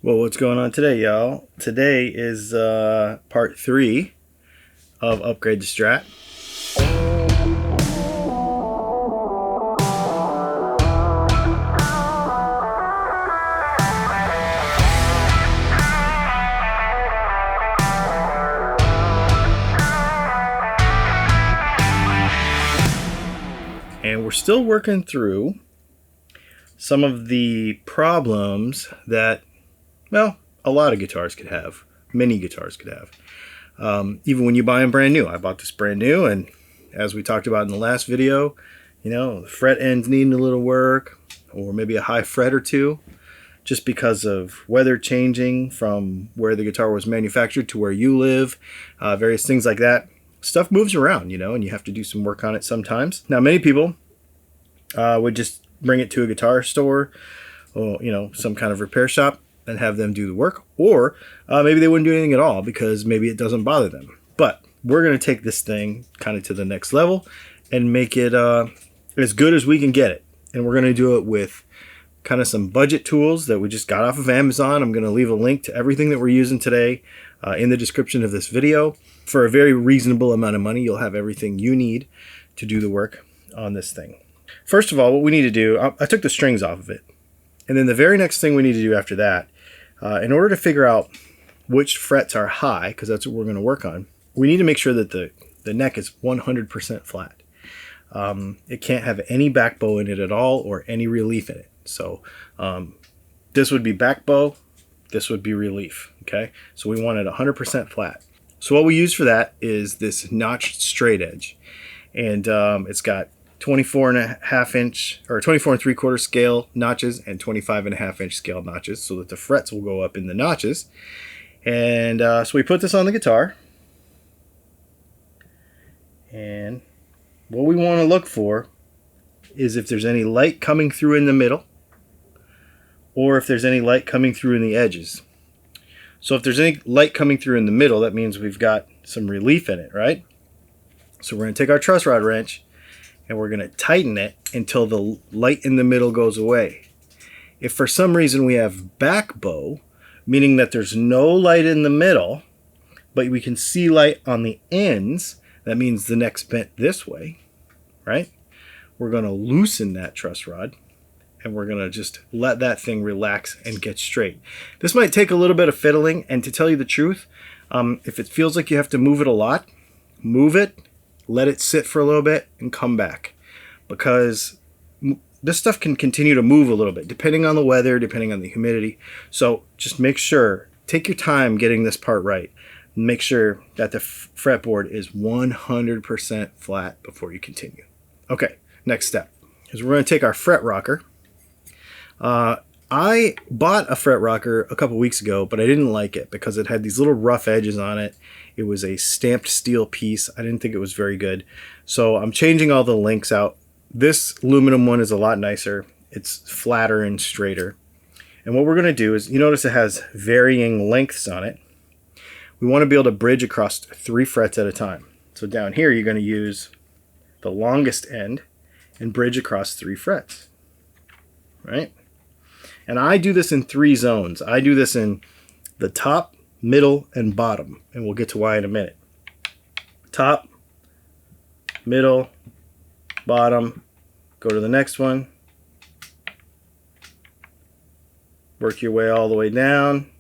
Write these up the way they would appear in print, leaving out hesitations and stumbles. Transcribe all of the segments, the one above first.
Well, what's going on today, y'all? Today is part 3 of Upgrade to Strat. And we're still working through some of the problems that, well, a lot of guitars could have. Many guitars could have. Even when you buy them brand new. I bought this brand new, and as we talked about in the last video, the fret ends needing a little work, or maybe a high fret or two, just because of weather changing from where the guitar was manufactured to where you live, various things like that. Stuff moves around, and you have to do some work on it sometimes. Now, many people would just bring it to a guitar store or, some kind of repair shop and have them do the work. Or maybe they wouldn't do anything at all because maybe it doesn't bother them. But we're going to take this thing kind of to the next level and make it as good as we can get it. And we're going to do it with kind of some budget tools that we just got off of Amazon. I'm going to leave a link to everything that we're using today in the description of this video. For a very reasonable amount of money, you'll have everything you need to do the work on this thing. First of all, what we need to do, I took the strings off of it. And then the very next thing we need to do after that, in order to figure out which frets are high, because that's what we're going to work on, we need to make sure that the neck is 100% flat. It can't have any back bow in it at all or any relief in it. So this would be back bow, this would be relief, okay? So we want it 100% flat. So what we use for that is this notched straight edge. And it's got 24.5 inch or 24 3/4 scale notches and 25.5 inch scale notches, so that the frets will go up in the notches. And so we put this on the guitar, and what we want to look for is if there's any light coming through in the middle, or if there's any light coming through in the edges. So if there's any light coming through in the middle, that means we've got some relief in it, right? So we're going to take our truss rod wrench and we're going to tighten it until the light in the middle goes away. If for some reason we have back bow, meaning that there's no light in the middle, but we can see light on the ends, that means the neck's bent this way, right? We're going to loosen that truss rod, and we're going to just let that thing relax and get straight. This might take a little bit of fiddling, and to tell you the truth, if it feels like you have to move it a lot, move it, let it sit for a little bit, and come back. Because this stuff can continue to move a little bit, depending on the weather, depending on the humidity. So just make sure, take your time getting this part right. Make sure that the fretboard is 100% flat before you continue. Okay, next step is we're going to take our fret rocker. I bought a fret rocker a couple weeks ago, but I didn't like it because it had these little rough edges on it. It was a stamped steel piece. I didn't think it was very good. So I'm changing all the links out. This aluminum one is a lot nicer. It's flatter and straighter. And what we're going to do is, you notice it has varying lengths on it. We want to be able to bridge across 3 frets at a time. So down here, you're going to use the longest end and bridge across 3 frets, right? And I do this in 3 zones. I do this in the top, middle, and bottom. And we'll get to why in a minute. Top, middle, bottom. Go to the next one. Work your way all the way down.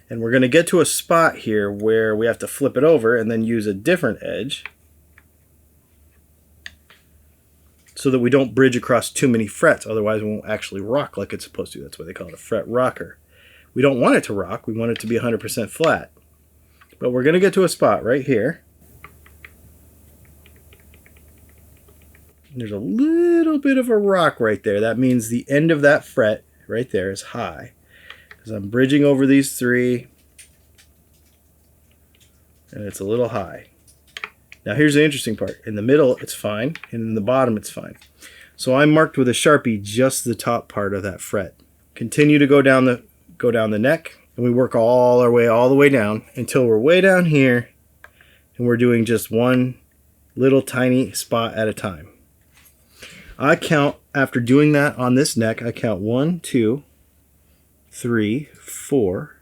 And we're going to get to a spot here where we have to flip it over and then use a different edge, so that we don't bridge across too many frets. Otherwise, it won't actually rock like it's supposed to. That's why they call it a fret rocker. We don't want it to rock. We want it to be 100% flat. But we're going to get to a spot right here. There's a little bit of a rock right there. That means the end of that fret right there is high, because I'm bridging over these 3, and it's a little high. Now here's the interesting part. In the middle, it's fine, and in the bottom, it's fine. So I marked with a Sharpie just the top part of that fret. Continue to go down the neck, and we work all the way down until we're way down here, and we're doing just one little tiny spot at a time. I count after doing that on this neck, I count 1, 2, 3, 4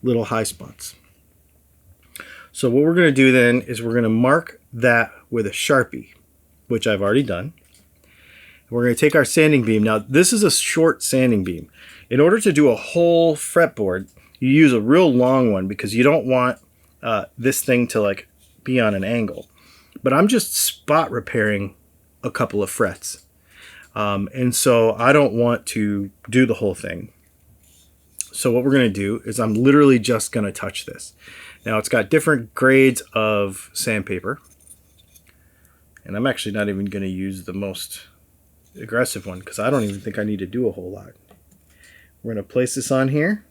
little high spots. So what we're going to do then is we're going to mark that with a Sharpie, which I've already done. We're going to take our sanding beam. Now, this is a short sanding beam. In order to do a whole fretboard, you use a real long one because you don't want this thing to like be on an angle. But I'm just spot repairing a couple of frets. And so I don't want to do the whole thing. So what we're going to do is I'm literally just going to touch this. Now, it's got different grades of sandpaper. And I'm actually not even going to use the most aggressive one because I don't even think I need to do a whole lot. We're going to place this on here.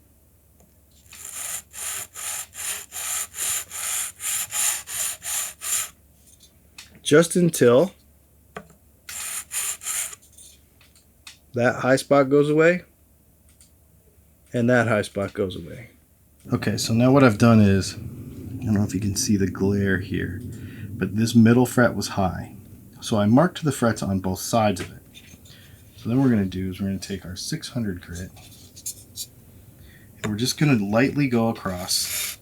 Just until that high spot goes away and that high spot goes away. Okay, so now what I've done is, I don't know if you can see the glare here, but this middle fret was high. So I marked the frets on both sides of it. So then what we're going to do is we're going to take our 600 grit and we're just going to lightly go across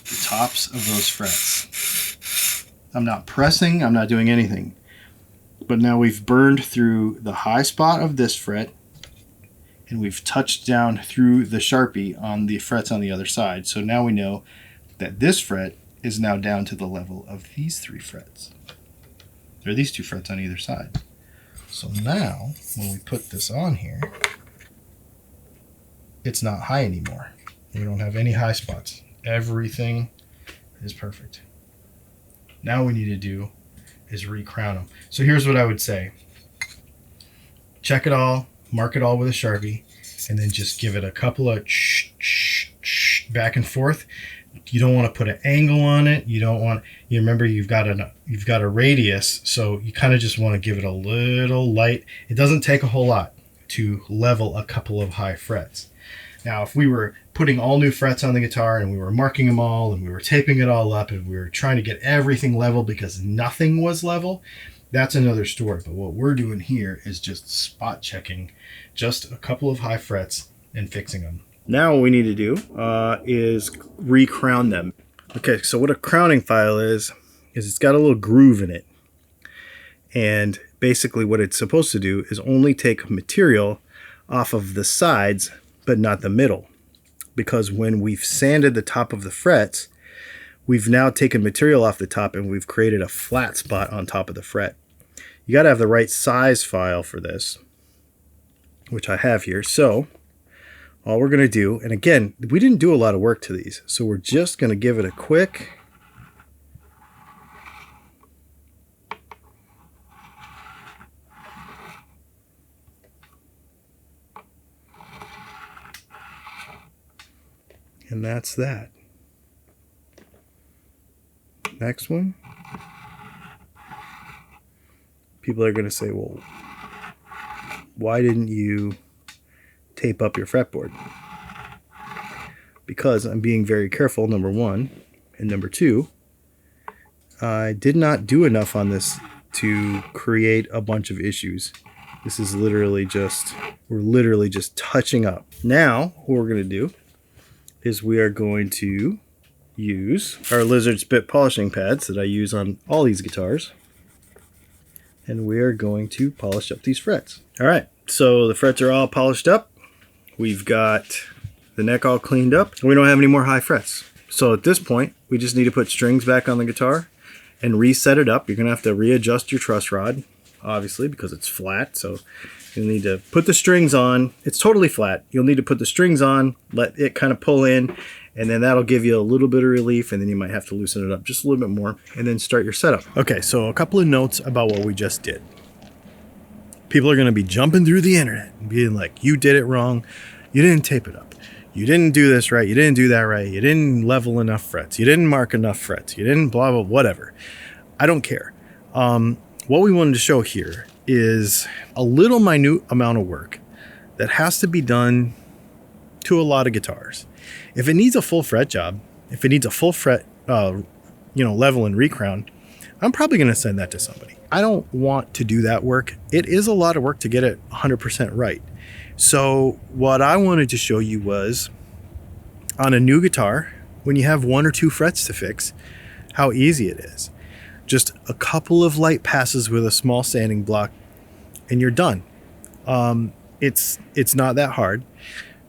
the tops of those frets. I'm not pressing, I'm not doing anything. But now we've burned through the high spot of this fret and we've touched down through the Sharpie on the frets on the other side. So now we know that this fret is now down to the level of these 3 frets. Or these 2 frets on either side. So now, when we put this on here, it's not high anymore. We don't have any high spots. Everything is perfect. Now what we need to do is recrown them. So here's what I would say. Check it all, mark it all with a Sharpie, and then just give it a couple of back and forth. You don't want to put an angle on it. You don't want, you remember you've got a radius, so you kind of just want to give it a little light. It doesn't take a whole lot to level a couple of high frets. Now, if we were putting all new frets on the guitar and we were marking them all and we were taping it all up and we were trying to get everything level because nothing was level, that's another story. But what we're doing here is just spot checking just a couple of high frets and fixing them. Now what we need to do is recrown them. Okay, so what a crowning file is it's got a little groove in it. And basically what it's supposed to do is only take material off of the sides, but not the middle. Because when we've sanded the top of the frets, we've now taken material off the top and we've created a flat spot on top of the fret. You got to have the right size file for this, which I have here. So all we're going to do, and again, we didn't do a lot of work to these, so we're just going to give it a quick and that's that. Next one. People are going to say, well, why didn't you tape up your fretboard? Because I'm being very careful, number one. And number two, I did not do enough on this to create a bunch of issues. This is literally just, we're literally just touching up. Now, what we're going to do is we are going to use our lizard spit polishing pads that I use on all these guitars. And we are going to polish up these frets. All right, so the frets are all polished up. We've got the neck all cleaned up. And we don't have any more high frets. So at this point, we just need to put strings back on the guitar and reset it up. You're going to have to readjust your truss rod, obviously, because it's flat. So you'll need to put the strings on. It's totally flat. You'll need to put the strings on, let it kind of pull in, and then that'll give you a little bit of relief, and then you might have to loosen it up just a little bit more, and then start your setup. Okay, so a couple of notes about what we just did. People are going to be jumping through the internet and being like, you did it wrong. You didn't tape it up. You didn't do this right. You didn't do that right. You didn't level enough frets. You didn't mark enough frets. You didn't blah, blah, whatever. I don't care. What we wanted to show here is a little minute amount of work that has to be done to a lot of guitars. If it needs a full fret job, if it needs a full fret, level and recrown, I'm probably going to send that to somebody. I don't want to do that work. It is a lot of work to get it 100% right. So what I wanted to show you was on a new guitar, when you have 1 or 2 frets to fix, how easy it is. Just a couple of light passes with a small sanding block and you're done. It's not that hard.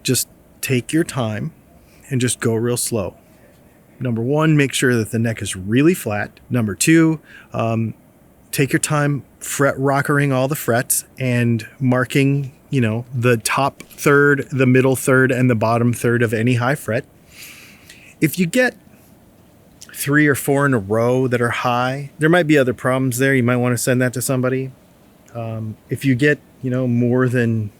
Just take your time and just go real slow. Number 1, make sure that the neck is really flat. Number 2, take your time fret rockering all the frets and marking, the top third, the middle third, and the bottom third of any high fret. If you get 3 or 4 in a row that are high, there might be other problems there. You might want to send that to somebody. If you get, more than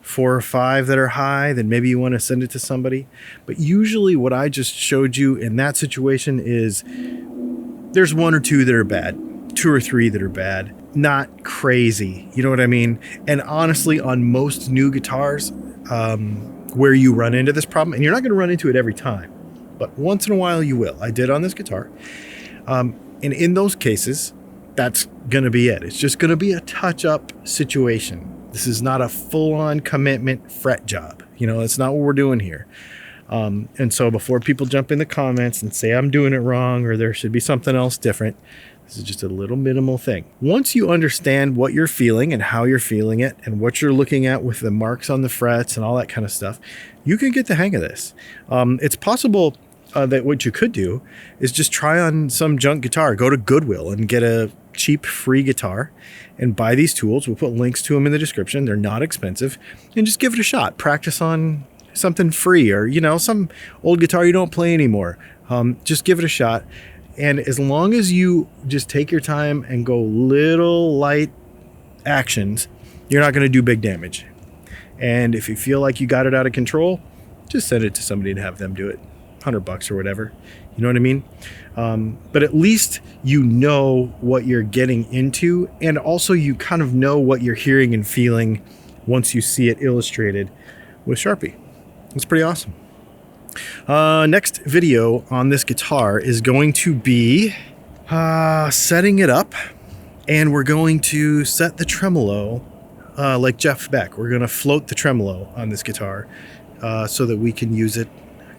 4 or 5 that are high, then maybe you want to send it to somebody. But usually what I just showed you in that situation is there's 1 or 2 that are bad, 2 or 3 that are bad. Not crazy. You know what I mean? And honestly, on most new guitars, where you run into this problem, and you're not going to run into it every time, but once in a while you will. I did on this guitar. And in those cases, that's going to be it. It's just going to be a touch-up situation. This is not a full-on commitment fret job. That's not what we're doing here. And so before people jump in the comments and say I'm doing it wrong or there should be something else different, this is just a little minimal thing. Once you understand what you're feeling and how you're feeling it and what you're looking at with the marks on the frets and all that kind of stuff, you can get the hang of this. It's possible that what you could do is just try on some junk guitar. Go to Goodwill and get a cheap free guitar and buy these tools. We'll put links to them in the description. They're not expensive. And just give it a shot. Practice on something free or, some old guitar you don't play anymore. Just give it a shot. And as long as you just take your time and go little light actions, you're not going to do big damage. And if you feel like you got it out of control, just send it to somebody and have them do it. $100 or whatever. You know what I mean? But at least you know what you're getting into, and also you kind of know what you're hearing and feeling once you see it illustrated with Sharpie. It's pretty awesome. Next video on this guitar is going to be setting it up, and we're going to set the tremolo like Jeff Beck. We're going to float the tremolo on this guitar so that we can use it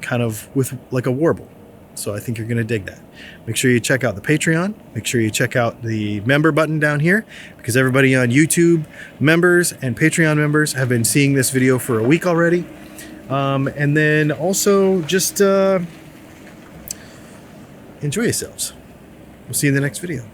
kind of with like a warble. So I think you're going to dig that. Make sure you check out the Patreon. Make sure you check out the member button down here, because everybody on YouTube members and Patreon members have been seeing this video for a week already. And then also just enjoy yourselves. We'll see you in the next video.